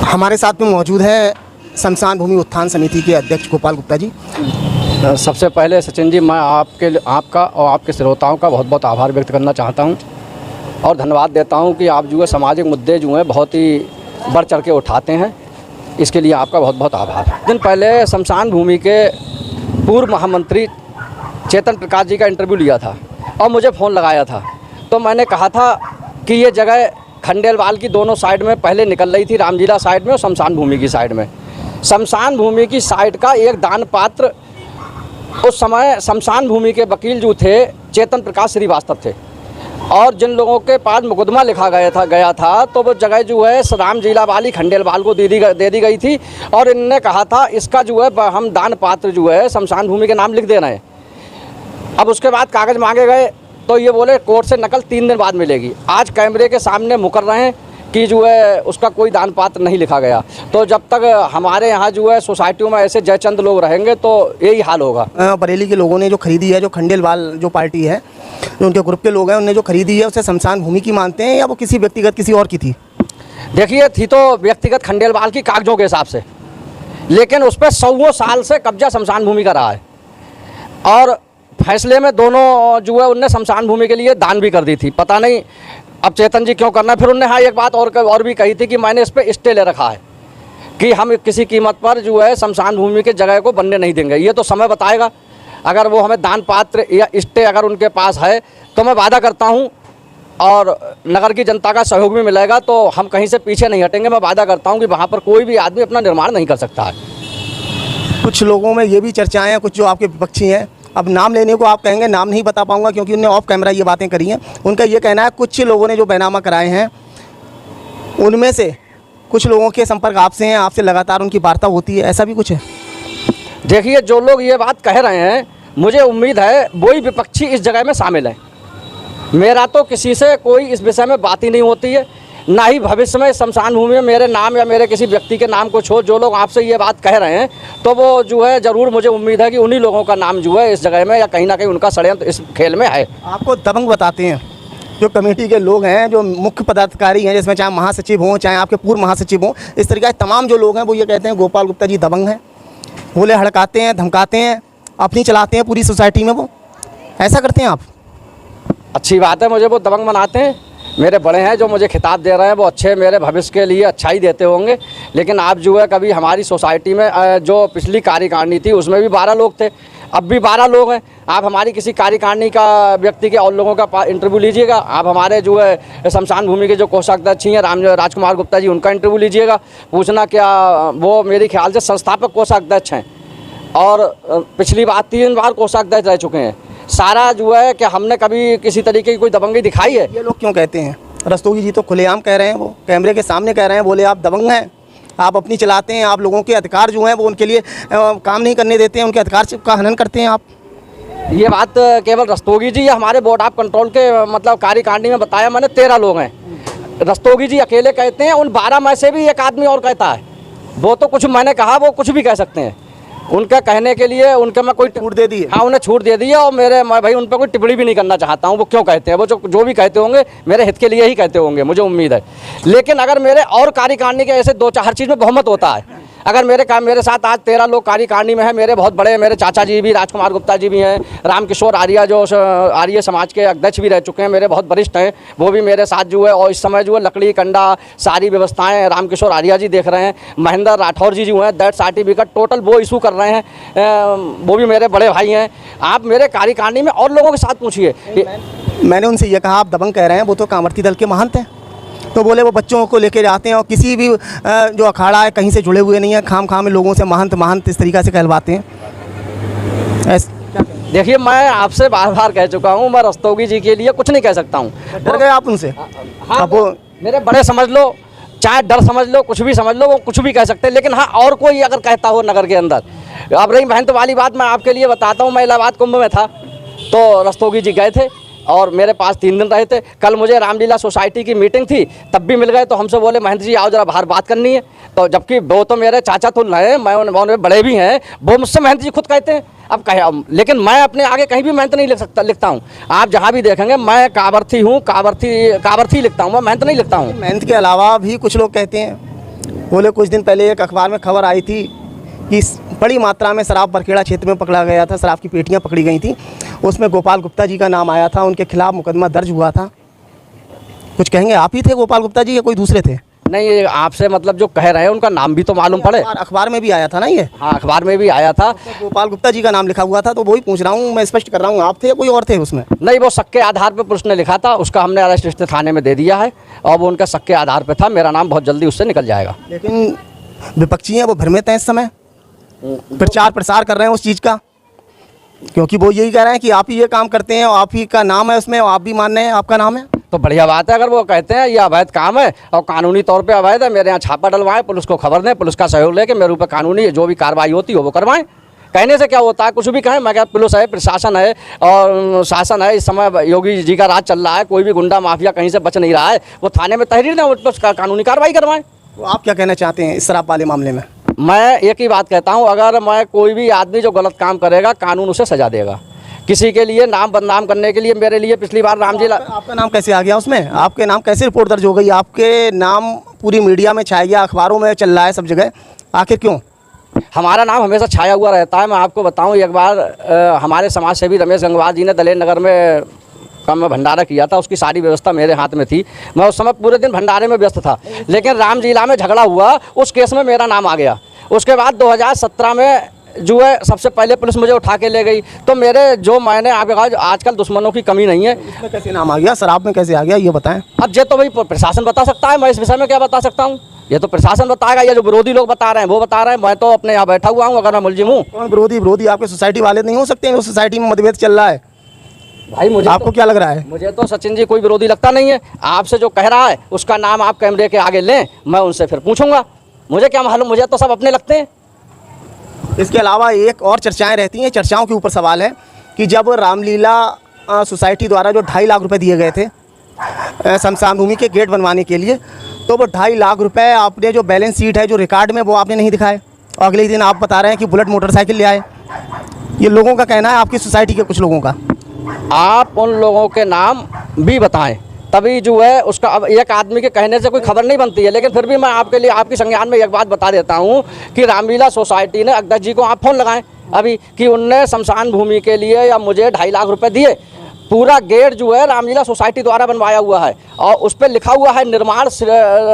हमारे साथ में मौजूद है शमशान भूमि उत्थान समिति के अध्यक्ष गोपाल गुप्ता जी। सबसे पहले सचिन जी, मैं आपका और आपके श्रोताओं का बहुत बहुत आभार व्यक्त करना चाहता हूं और धन्यवाद देता हूं कि आप जो है सामाजिक मुद्दे जो हैं बहुत ही बढ़ चढ़ के उठाते हैं। इसके लिए आपका बहुत बहुत आभार। दिन पहले शमशान भूमि के पूर्व महामंत्री चेतन प्रकाश जी का इंटरव्यू लिया था और मुझे फ़ोन लगाया था। तो मैंने कहा था कि ये जगह खंडेलवाल की दोनों साइड में पहले निकल रही थी, रामलीला साइड में और शमशान भूमि की साइड में। शमशान भूमि की साइड का एक दान पात्र उस समय शमशान भूमि के वकील जो थे चेतन प्रकाश श्रीवास्तव थे और जिन लोगों के पास मुकदमा लिखा गया था तो वो जगह जो है रामलीला वाली खंडेलवाल को दे दी गई थी और इनने कहा था इसका जो है हम दान पात्र जो है शमशान भूमि के नाम लिख दे रहे हैं। अब उसके बाद कागज़ मांगे गए तो ये बोले कोर्ट से नकल 3 दिन बाद मिलेगी। आज कैमरे के सामने मुकर रहे हैं कि जो है उसका कोई दान पात्र नहीं लिखा गया। तो जब तक हमारे यहाँ जो है सोसाइटियों में ऐसे जयचंद लोग रहेंगे तो यही हाल होगा। बरेली के लोगों ने जो खरीदी है, जो खंडेलवाल जो पार्टी है, जो उनके ग्रुप के लोग हैं, उन्होंने जो खरीदी है उसे शमशान भूमि की मानते हैं या वो किसी व्यक्तिगत किसी और की थी? देखिए, थी तो व्यक्तिगत खंडेलवाल की कागजों के हिसाब से, लेकिन उस पर 100 साल से कब्जा शमशान भूमि का रहा है और फैसले में दोनों जो है उनने शमशान भूमि के लिए दान भी कर दी थी। पता नहीं अब चेतन जी क्यों करना है। फिर उनने हाँ एक बात और भी कही थी कि मैंने इस पर स्टे ले रखा है कि हम किसी कीमत पर जो है शमशान भूमि के जगह को बनने नहीं देंगे। ये तो समय बताएगा। अगर वो हमें दान पात्र या स्टे अगर उनके पास है तो मैं वादा करता हूँ और नगर की जनता का सहयोग भी मिलेगा तो हम कहीं से पीछे नहीं हटेंगे। मैं वादा करता हूँ कि वहाँ पर कोई भी आदमी अपना निर्माण नहीं कर सकता है। कुछ लोगों में ये भी चर्चाएँ हैं, कुछ जो आपके विपक्षी हैं, अब नाम लेने को आप कहेंगे, नाम नहीं बता पाऊंगा क्योंकि उन्होंने ऑफ कैमरा ये बातें करी हैं। उनका ये कहना है कुछ लोगों ने जो बैनामा कराए हैं उनमें से कुछ लोगों के संपर्क आपसे हैं, आपसे लगातार उनकी वार्ता होती है, ऐसा भी कुछ है? देखिए, जो लोग ये बात कह रहे हैं मुझे उम्मीद है वही विपक्षी इस जगह में शामिल हैं। मेरा तो किसी से कोई इस विषय में बात ही नहीं होती है, ना ही भविष्य में शमशान भूमि में मेरे नाम या मेरे किसी व्यक्ति के नाम को छोड़। जो लोग आपसे ये बात कह रहे हैं तो वो जो है ज़रूर मुझे उम्मीद है कि उन्हीं लोगों का नाम जो है इस जगह में या कहीं ना कहीं उनका षड्यंत्र इस खेल में है। आपको दबंग बताते हैं जो कमेटी के लोग हैं, जो मुख्य पदाधिकारी हैं, जिसमें चाहे महासचिव हों चाहे आपके पूर्व महासचिव हों, इस तरीके के तमाम जो लोग हैं वो ये कहते हैं गोपाल गुप्ता जी दबंग हैं, बोले हड़काते हैं, धमकाते हैं, अपनी चलाते हैं पूरी सोसाइटी में। वो ऐसा करते हैं आप? अच्छी बात है, मुझे वो दबंग बनाते हैं। मेरे बड़े हैं जो मुझे खिताब दे रहे हैं वो अच्छे मेरे भविष्य के लिए अच्छा ही देते होंगे। लेकिन आप जो है कभी हमारी सोसाइटी में जो पिछली कार्यकारिणी थी उसमें भी 12 लोग थे, अब भी 12 लोग हैं। आप हमारी किसी कार्यकारिणी का व्यक्ति के और लोगों का इंटरव्यू लीजिएगा। आप हमारे जो है शमशान भूमि के जो कोषाध्यक्ष हैं राजकुमार गुप्ता जी, उनका इंटरव्यू लीजिएगा। पूछना क्या, वो मेरे ख्याल से संस्थापक कोषाध्यक्ष हैं और पिछली बार 3 बार कोषाध्यक्ष रह चुके हैं। सारा जो है कि हमने कभी किसी तरीके की कोई दबंगी दिखाई है? ये लोग क्यों कहते हैं? रस्तोगी जी तो खुलेआम कह रहे हैं, वो कैमरे के सामने कह रहे हैं, बोले आप दबंग हैं, आप अपनी चलाते हैं, आप लोगों के अधिकार जो हैं वो उनके लिए काम नहीं करने देते हैं, उनके अधिकार का हनन करते हैं आप। ये बात केवल रस्तोगी जी या हमारे बोर्ड ऑफ कंट्रोल के मतलब कार्यकारिणी में बताया मैंने 13 लोग हैं। रस्तोगी जी अकेले कहते हैं, उन 12 में से भी एक आदमी और कहता है। वो तो कुछ मैंने कहा वो कुछ भी कह सकते हैं, उनका कहने के लिए उनके मैं कोई छूट दे दी है। हाँ, उन्हें छूट दे दी है और मैं भाई उन पर कोई टिप्पणी भी नहीं करना चाहता हूँ। वो क्यों कहते हैं, वो जो भी कहते होंगे मेरे हित के लिए ही कहते होंगे, मुझे उम्मीद है। लेकिन अगर मेरे और कार्यकारिणी के ऐसे 2-4 चीज़ में बहुमत होता है, अगर मेरे साथ आज 13 लोग कार्यकारिणी में हैं, मेरे बहुत बड़े मेरे चाचा जी भी राजकुमार गुप्ता जी भी हैं, रामकिशोर आर्या जो आर्य समाज के अध्यक्ष भी रह चुके हैं, मेरे बहुत वरिष्ठ हैं, वो भी मेरे साथ जो है और इस समय जो है लकड़ी कंडा सारी व्यवस्थाएं रामकिशोर आर्या जी देख रहे हैं। महेंद्र राठौर जी जो हैं दैट सर्टिफिकेट टोटल वो इशू कर रहे हैं, वो भी मेरे बड़े भाई हैं। आप मेरे कार्यकारिणी में और लोगों के साथ पूछिए। मैंने उनसे ये कहा आप दबंग कह रहे हैं, वो तो कांवरती दल के महंत हैं, तो बोले वो बच्चों को लेके जाते हैं और किसी भी जो अखाड़ा है कहीं से जुड़े हुए नहीं है, खाम में लोगों से महंत इस तरीक़े से कहलवाते हैं। देखिए, मैं आपसे बार कह चुका हूँ, मैं रस्तोगी जी के लिए कुछ नहीं कह सकता हूँ। डर गए आप उनसे? हाँ, अब वो मेरे बड़े समझ लो, चाहे डर समझ लो, कुछ भी समझ लो, वो कुछ भी कह सकते हैं। लेकिन हाँ, और कोई अगर कहता हो नगर के अंदर। अब रही महंत वाली बात, मैं आपके लिए बताता हूँ। मैं इलाहाबाद कुंभ में था तो रस्तोगी जी गए थे और मेरे पास 3 दिन रहे थे। कल मुझे रामलीला सोसाइटी की मीटिंग थी, तब भी मिल गए। तो हमसे बोले महेंद्र जी आओ जरा बाहर बात करनी है। तो जबकि वो तो मेरे चाचा तुल हैं, मैं उनमें बड़े भी हैं, वो मुझसे महेंद्र जी खुद कहते हैं। अब कहे, लेकिन मैं अपने आगे कहीं भी मेहनत नहीं लिखता हूँ। आप जहाँ भी देखेंगे मैं कावर्थी हूँ, कावर्थी लिखता हूँ, मैं मेहनत नहीं लिखता हूँ। मेहनत के अलावा भी कुछ लोग कहते हैं बोले कुछ दिन पहले एक अखबार में खबर आई थी कि बड़ी मात्रा में शराब बरखेड़ा क्षेत्र में पकड़ा गया था, शराब की पेटियां पकड़ी गई थी, उसमें गोपाल गुप्ता जी का नाम आया था, उनके खिलाफ मुकदमा दर्ज हुआ था। कुछ कहेंगे, आप ही थे गोपाल गुप्ता जी या कोई दूसरे थे? नहीं, ये आपसे मतलब जो कह रहे हैं उनका नाम भी तो मालूम पड़े। अखबार में भी आया था ना ये? हाँ, अखबार में भी आया था। तो गोपाल गुप्ता जी का नाम लिखा हुआ था, तो वही पूछ रहा हूँ, मैं स्पष्ट कर रहा हूँ, आप थे या कोई और थे उसमें? नहीं, वो शक के आधार पर पुलिस ने लिखा था, उसका हमने अरेस्ट रजिस्टर थाने में दे दिया है और वो उनका शक के आधार पर था। मेरा नाम बहुत जल्दी उससे निकल जाएगा। लेकिन विपक्षी हैं वो भ्रमित हैं इस समय, प्रचार प्रसार कर रहे हैं उस चीज़ का, क्योंकि वो यही कह रहे हैं कि आप ही ये काम करते हैं और आप ही का नाम है उसमें, और आप भी मान रहे हैं आपका नाम है। तो बढ़िया बात है, अगर वो कहते हैं ये अवैध काम है और कानूनी तौर पे अवैध है, मेरे यहाँ छापा डलवाएं, पुलिस को खबर दें, पुलिस का सहयोग लेके मेरे ऊपर कानूनी जो भी कार्रवाई होती है वो करवाएं। कहने से क्या होता है, कुछ भी कहें। मैं क्या, पुलिस है, प्रशासन है और शासन है, इस समय योगी जी का राज चल रहा है, कोई भी गुंडा माफिया कहीं से बच नहीं रहा है, वो थाने में तहरीर दें, उस पर कानूनी कार्रवाई करवाएं। तो आप क्या कहना चाहते हैं इस शराब वाले मामले में? मैं एक ही बात कहता हूँ, अगर मैं कोई भी आदमी जो गलत काम करेगा कानून उसे सजा देगा। किसी के लिए नाम बदनाम करने के लिए मेरे लिए पिछली बार राम जी आपका नाम कैसे आ गया उसमें? आपके नाम कैसे रिपोर्ट दर्ज हो गई? आपके नाम पूरी मीडिया में छाया गया, अखबारों में चल रहा है सब जगह, आखिर क्यों? हमारा नाम हमेशा छाया हुआ रहता है। मैं आपको बताऊं, एक बार हमारे समाज सेवी रमेश गंगवार जी ने दलेर नगर में कम भंडारा किया था, उसकी सारी व्यवस्था मेरे हाथ में थी। मैं उस समय पूरे दिन भंडारे में व्यस्त था, लेकिन राम जिला में झगड़ा हुआ, उस केस में मेरा नाम आ गया। उसके बाद 2017 में जो है सबसे पहले पुलिस मुझे उठा के ले गई। तो मेरे जो मैंने आपके कहा, आजकल दुश्मनों की कमी नहीं है। इसमें कैसे नाम आ गया, शराब में कैसे आ गया, ये बताएं। अब ये तो भाई प्रशासन बता सकता है, मैं इस विषय में क्या बता सकता हूँ? ये तो प्रशासन बताएगा, या जो विरोधी लोग बता रहे हैं वो बता रहे हैं। मैं तो अपने यहाँ बैठा हुआ हूँ, अगर मैं मुलजिम हूँ। कौन विरोधी? विरोधी आपके सोसाइटी वाले नहीं हो सकते हैं? उस सोसाइटी में मतभेद चल रहा है भाई, मुझे आपको क्या लग रहा है? मुझे तो सचिन जी कोई विरोधी लगता नहीं है। आपसे जो कह रहा है उसका नाम आप कैमरे के आगे लें, मैं उनसे फिर पूछूंगा। मुझे क्या मालूम, मुझे तो सब अपने लगते हैं। इसके अलावा एक और चर्चाएं रहती हैं, चर्चाओं के ऊपर सवाल है कि जब रामलीला सोसाइटी द्वारा जो 2.5 लाख रुपए दिए गए थे शमशान भूमि के गेट बनवाने के लिए, तो वो 2.5 लाख रुपए आपने जो बैलेंस शीट है जो रिकॉर्ड में, वो आपने नहीं दिखाए, और अगले दिन आप बता रहे हैं कि बुलेट मोटरसाइकिल ले आए। ये लोगों का कहना है, आपकी सोसाइटी के कुछ लोगों का। आप उन लोगों के नाम भी बताएं, तभी जो है उसका। अब एक आदमी के कहने से कोई खबर नहीं बनती है, लेकिन फिर भी मैं आपके लिए आपकी संज्ञान में एक बात बता देता हूं कि रामलीला सोसाइटी ने अध्यक्ष जी को आप फोन लगाएं अभी कि उनने शमशान भूमि के लिए या मुझे 2.5 लाख रुपए दिए। पूरा गेट जो है रामलीला सोसाइटी द्वारा बनवाया हुआ है और उस पर लिखा हुआ है निर्माण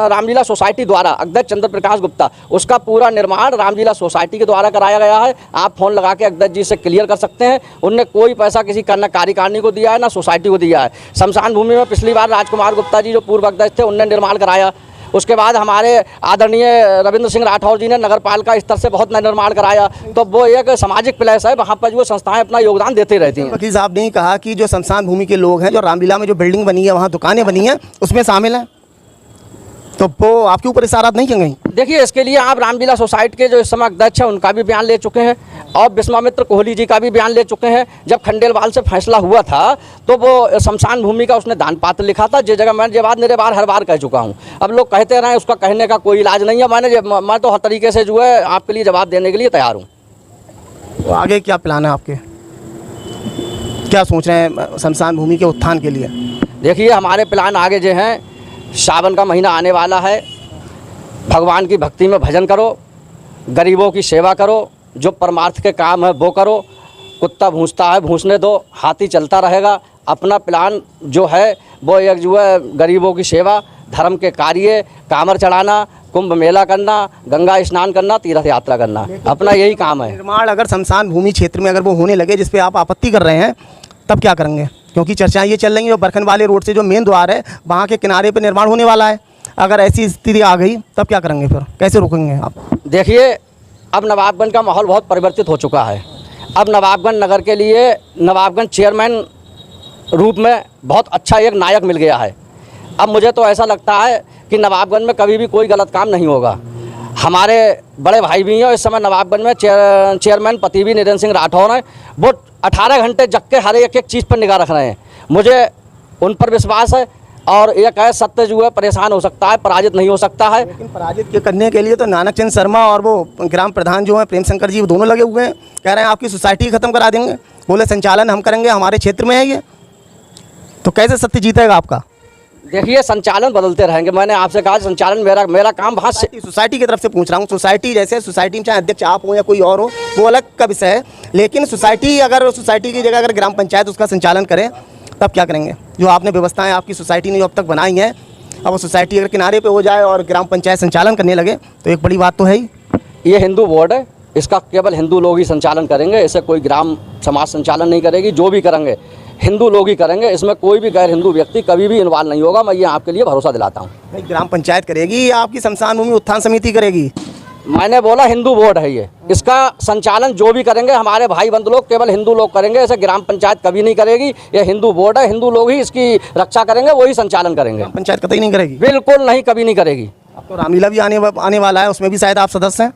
रामलीला सोसाइटी द्वारा, अध्यक्ष चंद्र प्रकाश गुप्ता। उसका पूरा निर्माण रामलीला सोसाइटी के द्वारा कराया गया है। आप फोन लगा के अध्यक्ष जी से क्लियर कर सकते हैं। उनने कोई पैसा किसी कार्यकारिणी को दिया है ना सोसाइटी को दिया है। शमशान भूमि में पिछली बार राजकुमार गुप्ता जी जो पूर्व अध्यक्ष थे उनने निर्माण कराया। उसके बाद हमारे आदरणीय रविंद्र सिंह राठौर जी ने नगर पालिका स्तर से बहुत निर्माण कराया। तो वो एक सामाजिक प्लेस है, वहाँ पर जो संस्थाएं अपना योगदान देते रहती हैं। वकील साहब ने कहा कि जो शमशान भूमि के लोग हैं, जो रामलीला में जो बिल्डिंग बनी है, वहाँ दुकानें बनी हैं, उसमें शामिल हैं, तो वो आपके ऊपर इशारात नहीं किए? देखिए, इसके लिए आप रामलीला सोसाइटी के जो इस समय अध्यक्ष हैं उनका भी बयान ले चुके हैं और विश्वामित्र कोहली जी का भी बयान ले चुके हैं। जब खंडेलवाल से फैसला हुआ था तो वो शमशान भूमि का उसने दान पात्र लिखा था, जिस जगह मैंने बात मेरे बार हर बार कह चुका हूँ। अब लोग कहते रहे, उसका कहने का कोई इलाज नहीं है। मैं तो हर तरीके से जो है आपके लिए जवाब देने के लिए तैयार हूँ। तो आगे क्या प्लान है आपके, क्या सोच रहे हैं शमशान भूमि के उत्थान के लिए? देखिए, हमारे प्लान आगे जो हैं, सावन का महीना आने वाला है, भगवान की भक्ति में भजन करो, गरीबों की सेवा करो, जो परमार्थ के काम है वो करो। कुत्ता भूंसता है भूंसने दो, हाथी चलता रहेगा। अपना प्लान जो है वो एक जो है गरीबों की सेवा, धर्म के कार्य, कामर चढ़ाना, कुंभ मेला करना, गंगा स्नान करना, तीर्थ यात्रा करना, अपना यही काम है। निर्माण अगर शमशान भूमि क्षेत्र में अगर वो होने लगे जिस पे आप आपत्ति कर रहे हैं, तब क्या करेंगे? क्योंकि चर्चाएं ये चल रही हैं जो बरखन वाले रोड से जो मेन द्वार है वहाँ के किनारे पे निर्माण होने वाला है। अगर ऐसी स्थिति आ गई तब क्या करेंगे, फिर कैसे रोकेंगे आप? देखिए, अब नवाबगंज का माहौल बहुत परिवर्तित हो चुका है। अब नवाबगंज नगर के लिए नवाबगंज चेयरमैन रूप में बहुत अच्छा एक नायक मिल गया है। अब मुझे तो ऐसा लगता है कि नवाबगंज में कभी भी कोई गलत काम नहीं होगा। हमारे बड़े भाई भी हैं और इस समय नवाबगंज में चेयरमैन पति भी नितिन सिंह राठौर हैं। वो 18 घंटे जग के हर एक चीज़ पर निगाह रख रहे हैं। मुझे उन पर विश्वास है और एक है सत्य जो है परेशान हो सकता है, पराजित नहीं हो सकता है। लेकिन पराजित के करने के लिए तो नानक चंद शर्मा और वो ग्राम प्रधान जो हैं प्रेम शंकर जी, वो दोनों लगे हुए हैं। कह रहे हैं आपकी सोसाइटी ख़त्म करा देंगे, बोले संचालन हम करेंगे, हमारे क्षेत्र में है ये। तो कैसे सत्य जीतेगा आपका? देखिए संचालन बदलते रहेंगे। मैंने आपसे कहा संचालन मेरा काम वहाँ से सोसाइटी की तरफ से पूछ रहा हूँ। सोसाइटी जैसे सोसाइटी में चाहे अध्यक्ष आप हो या कोई और हो, वो अलग का विषय है, लेकिन सोसाइटी की जगह अगर ग्राम पंचायत उसका संचालन करे तब क्या करेंगे? जो आपने व्यवस्थाएं आपकी सोसाइटी ने जो अब तक बनाई हैं, अब वो सोसाइटी अगर किनारे पे हो जाए और ग्राम पंचायत संचालन करने लगे तो एक बड़ी बात तो है ही। ये हिंदू बोर्ड है, इसका केवल हिंदू लोग ही संचालन करेंगे, इसे कोई ग्राम समाज संचालन नहीं करेगी। जो भी करेंगे हिंदू लोग ही करेंगे, इसमें कोई भी गैर हिंदू व्यक्ति कभी भी इन्वॉल्व नहीं होगा। मैं ये आपके लिए भरोसा दिलाता हूँ। नहीं, ग्राम पंचायत करेगी या आपकी शमशान भूमि उत्थान समिति करेगी? मैंने बोला हिंदू बोर्ड है ये, इसका संचालन जो भी करेंगे हमारे भाई बंधु लोग, केवल हिंदू लोग करेंगे। ऐसे ग्राम पंचायत कभी नहीं करेगी। ये हिंदू बोर्ड है, हिंदू लोग ही इसकी रक्षा करेंगे, वही संचालन करेंगे। पंचायत कतई नहीं करेगी? बिल्कुल नहीं, कभी नहीं करेगी। अब तो रामलीला भी आने वाला है, उसमें भी शायद आप सदस्य हैं।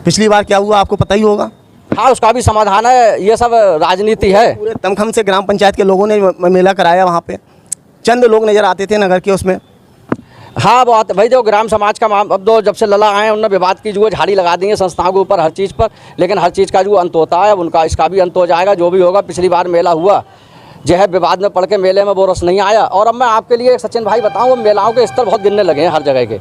पिछली बार क्या हुआ आपको पता ही होगा। हाँ, उसका भी समाधान है। ये सब राजनीति है। पूरे दमखम से ग्राम पंचायत के लोगों ने मेला कराया, वहाँ पे चंद लोग नजर आते थे नगर के उसमें। हाँ बात भाई, जो ग्राम समाज का अब तो जब से लला आए हैं, उन्होंने विवाद की जो है झाड़ी लगा दी है संस्थाओं के ऊपर हर चीज़ पर, लेकिन हर चीज़ का जो अंत होता है उनका इसका भी अंत हो जाएगा। जो भी होगा, पिछली बार मेला हुआ जो है विवाद में पड़ के मेले में वो रस नहीं आया। और अब मैं आपके लिए सचिन भाई बताऊँ, मेलाओं के स्तर बहुत गिरने लगे हैं हर जगह के।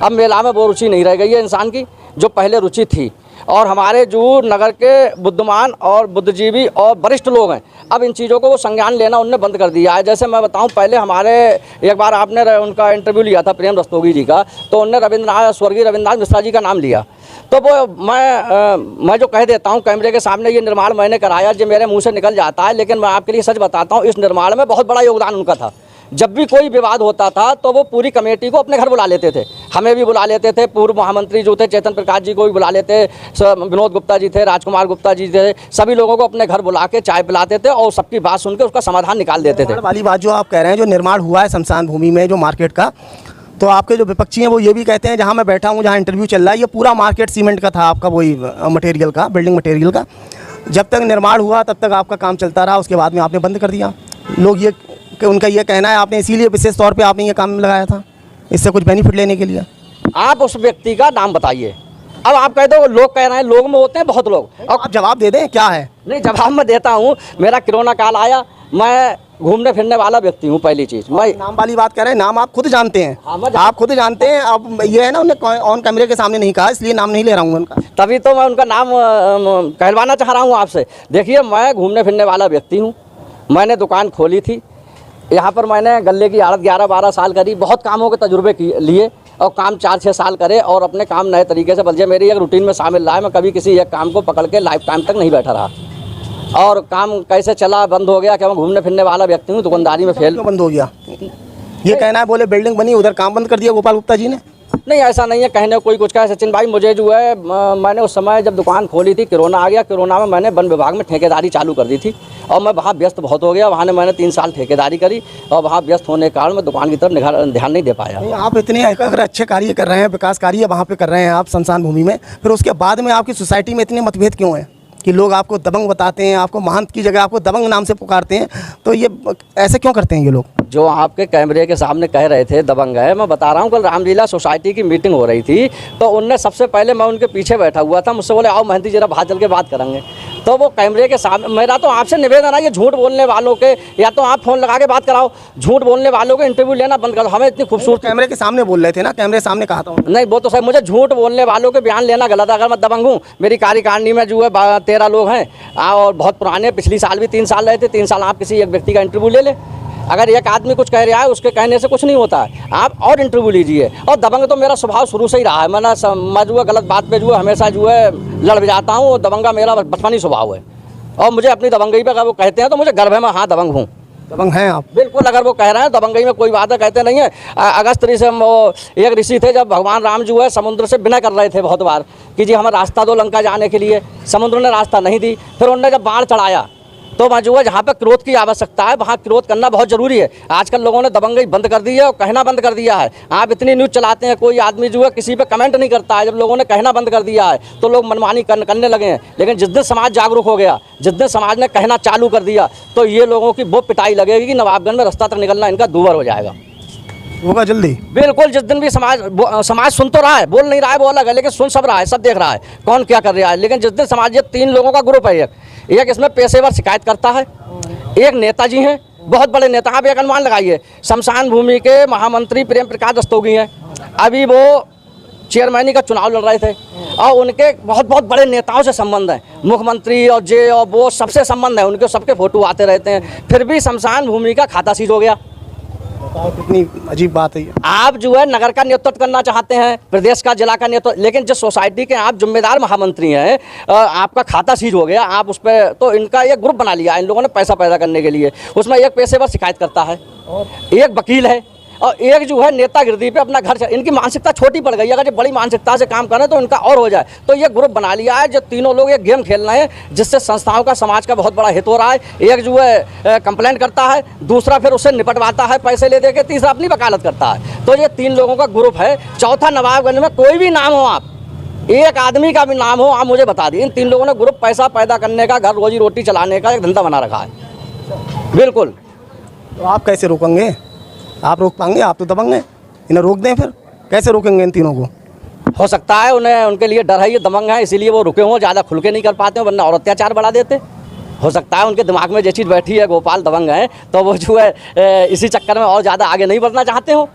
अब मेला में वो रुचि नहीं रह गई है इंसान की जो पहले रुचि थी। और हमारे जो नगर के बुद्धिमान और बुद्धिजीवी और वरिष्ठ लोग हैं, अब इन चीज़ों को वो संज्ञान लेना उनने बंद कर दिया है। जैसे मैं बताऊं, पहले हमारे एक बार आपने उनका इंटरव्यू लिया था प्रेम रस्तोगी जी का, तो उनने स्वर्गीय रविंद्रनाथ मिश्रा जी का नाम लिया। तो वो मैं जो कह देता हूं कैमरे के सामने, ये निर्माण मैंने कराया, जो मेरे मुंह से निकल जाता है, लेकिन मैं आपके लिए सच बताता हूँ, इस निर्माण में बहुत बड़ा योगदान उनका था। जब भी कोई विवाद होता था तो वो पूरी कमेटी को अपने घर बुला लेते थे, हमें भी बुला लेते थे, पूर्व महामंत्री जो थे चेतन प्रकाश जी को भी बुला लेते, विनोद गुप्ता जी थे, राजकुमार गुप्ता जी थे, सभी लोगों को अपने घर बुला के चाय पिलाते थे और सबकी बात सुन के उसका समाधान निकाल देते थे। वाली बात जो आप कह रहे हैं, जो निर्माण हुआ है शमशान भूमि में जो मार्केट का, तो आपके जो विपक्षी हैं वो ये भी कहते हैं, जहाँ मैं बैठा हूँ, जहाँ इंटरव्यू चल रहा है, ये पूरा मार्केट सीमेंट का था आपका, वही मटेरियल का, बिल्डिंग मटेरियल का। जब तक निर्माण हुआ तब तक आपका काम चलता रहा, उसके बाद में आपने बंद कर दिया। लोग ये कि उनका ये कहना है आपने इसीलिए विशेष तौर पे आपने ये काम लगाया था, इससे कुछ बेनिफिट लेने के लिए। आप उस व्यक्ति का नाम बताइए। अब आप कह दो लोग कह रहे हैं, लोग में होते हैं बहुत लोग। अब आप जवाब दे दें, क्या है? नहीं, जवाब मैं देता हूँ। मेरा कोरोना काल आया, मैं घूमने फिरने वाला व्यक्ति हूँ। पहली चीज़, मैं नाम वाली बात कर रहे हैं, नाम आप खुद जानते हैं। हाँ, आप खुद जानते हैं। अब ये है ना, उन्होंने ऑन कैमरे के सामने नहीं कहा, इसलिए नाम नहीं ले रहा हूँ उनका। तभी तो मैं उनका नाम कहलवाना चाह रहा हूँ आपसे। देखिए, मैं घूमने फिरने वाला व्यक्ति हूँ। मैंने दुकान खोली थी यहाँ पर, मैंने गल्ले की आड़त 11-12 साल करी, बहुत कामों के तजुर्बे लिए और काम 4-6 साल करे और अपने काम नए तरीके से बदले। मेरी एक रूटीन में शामिल रहा है, मैं कभी किसी एक काम को पकड़ के लाइफ टाइम तक नहीं बैठा रहा। और काम कैसे चला, बंद हो गया, क्या मैं घूमने फिरने वाला व्यक्ति हूँ, दुकानदारी में फेल। क्यों बंद हो गया? ये कहना है, बोले बिल्डिंग बनी उधर काम बंद कर दिया गोपाल गुप्ता जी ने। नहीं, ऐसा नहीं है, कहने कोई कुछ कहे। सचिन भाई, मुझे जो है मैंने उस समय जब दुकान खोली थी, कोरोना आ गया, कोरोना में मैंने वन विभाग में ठेकेदारी चालू कर दी थी और मैं वहाँ व्यस्त बहुत हो गया। वहाँ ने मैंने 3 साल ठेकेदारी करी और वहाँ व्यस्त होने के कारण मैं दुकान की तरफ ध्यान नहीं दे पाया। आप इतने अगर अच्छे कार्य कर रहे हैं, विकास कार्य वहाँ पे कर रहे हैं आप शमशान भूमि में, फिर उसके बाद में आपकी सोसाइटी में इतने मतभेद क्यों हैं कि लोग आपको दबंग बताते हैं, आपको महंत की जगह आपको दबंग नाम से पुकारते हैं? तो ये ऐसे क्यों करते हैं ये लोग? जो आपके कैमरे के सामने कह रहे थे दबंग है, मैं बता रहा हूँ, कल रामलीला सोसाइटी की मीटिंग हो रही थी, तो उनने सबसे पहले, मैं उनके पीछे बैठा हुआ था, मुझसे बोले आओ महंती जरा बाहर चल के बात करेंगे। तो वो कैमरे के सामने, मेरा तो आपसे निवेदन है, ये झूठ बोलने वालों के या तो आप फ़ोन लगा के बात कराओ, झूठ बोलने वालों के इंटरव्यू लेना बंद करो। हमें इतनी खूबसूरत कैमरे के सामने बोल रहे थे ना, कैमरे सामने कहा था। नहीं, वो तो सर, मुझे झूठ बोलने वालों के बयान लेना गलत है। अगर मैं दबंग हूँ, मेरी कार्यकारिणी में जो है 13 लोग हैं और बहुत पुराने, पिछली साल भी 3 साल रहे थे। 3 साल आप किसी एक व्यक्ति का इंटरव्यू ले ले, अगर एक आदमी कुछ कह रहा है उसके कहने से कुछ नहीं होता है, आप और इंटरव्यू लीजिए। और दबंग तो मेरा स्वभाव शुरू से ही रहा है। मैं जो है गलत बात पे जो है हमेशा जो है लड़ जाता हूँ। दबंगा मेरा बचपनी स्वभाव है और मुझे अपनी दबंगई पे अगर वो कहते हैं तो मुझे गर्व है, मैं हाँ दबंग हूँ। दबंग हैं आप? बिल्कुल। अगर वो कह रहे हैं दबंगई में कोई बात है, कहते नहीं है। अगस्त ऋषि, वो एक ऋषि थे, जब भगवान राम जो है समुद्र से विनय कर रहे थे बहुत बार कि जी हमें रास्ता दो लंका जाने के लिए, समुद्र ने रास्ता नहीं दी। फिर उन्होंने जब बाढ़ चढ़ाया तो वहाँ जो है, जहाँ पे क्रोध की आवश्यकता है वहाँ क्रोध करना बहुत ज़रूरी है। आजकल लोगों ने दबंगई बंद कर दी है और कहना बंद कर दिया है। आप इतनी न्यूज़ चलाते हैं, कोई आदमी जो है किसी पे कमेंट नहीं करता है। जब लोगों ने कहना बंद कर दिया है तो लोग मनमानी करने लगे हैं। लेकिन जिस दिन समाज जागरूक हो गया, जिस दिन समाज ने कहना चालू कर दिया, तो ये लोगों की वो पिटाई लगेगी कि नवाबगंज में रास्ता तक निकलना इनका दूभर हो जाएगा। होगा जल्दी? बिल्कुल। जिस दिन भी समाज सुन तो रहा है, बोल नहीं रहा है वो अलग है, लेकिन सुन सब रहा है, सब देख रहा है कौन क्या कर रहा है। लेकिन जिस दिन समाज, ये 3 लोगों का ग्रुप है, एक इसमें पेशेवर शिकायत करता है, एक नेताजी हैं बहुत बड़े नेता। आप एक अनुमान लगाइए, शमशान भूमि के महामंत्री प्रेम प्रकाश दस्तोगी हैं, अभी वो चेयरमैनी का चुनाव लड़ रहे थे और उनके बहुत बहुत बड़े नेताओं से संबंध है, मुख्यमंत्री और जे और वो सबसे संबंध है उनके, सबके फोटो आते रहते हैं, फिर भी शमशान भूमि का खाता सीज हो गया। बताओ कितनी अजीब बात है ये। आप जो है नगर का नेतृत्व करना चाहते हैं, प्रदेश का, जिला का नेतृत्व, लेकिन जिस सोसाइटी के आप जिम्मेदार महामंत्री हैं, आपका खाता सीज हो गया, आप उस पर, तो इनका एक ग्रुप बना लिया इन लोगों ने पैसा पैदा करने के लिए। उसमें एक पेशेवर शिकायत करता है, एक वकील है और एक जो है नेतागिरी पे अपना घर। इनकी मानसिकता छोटी पड़ गई है, अगर ये बड़ी मानसिकता से काम करें तो इनका और हो जाए। तो ये ग्रुप बना लिया है जो तीनों लोग एक गेम खेल रहे हैं, जिससे संस्थाओं का, समाज का बहुत बड़ा हित हो रहा है। एक जो है कंप्लेंट करता है, दूसरा फिर उससे निपटवाता है पैसे ले दे के, तीसरा अपनी वकालत करता है। तो ये 3 लोगों का ग्रुप है। चौथा नवाबगंज में कोई भी नाम हो, आप एक आदमी का भी नाम हो, आप मुझे बता दिए। इन 3 लोगों ने ग्रुप पैसा पैदा करने का, घर रोजी रोटी चलाने का एक धंधा बना रखा है। बिल्कुल। तो आप कैसे रोकेंगे? आप रोक पाएंगे? आप तो दबंग हैं, इन्हें रोक दें, फिर कैसे रोकेंगे इन तीनों को? हो सकता है उन्हें, उनके लिए डर है, ये दबंग है इसीलिए वो रुके हों, ज़्यादा खुल के नहीं कर पाते हो, वरना और अत्याचार बढ़ा देते। हो सकता है उनके दिमाग में जो चीज़ बैठी है, गोपाल दबंग है, तो वो जो है इसी चक्कर में और ज़्यादा आगे नहीं बढ़ना चाहते हो।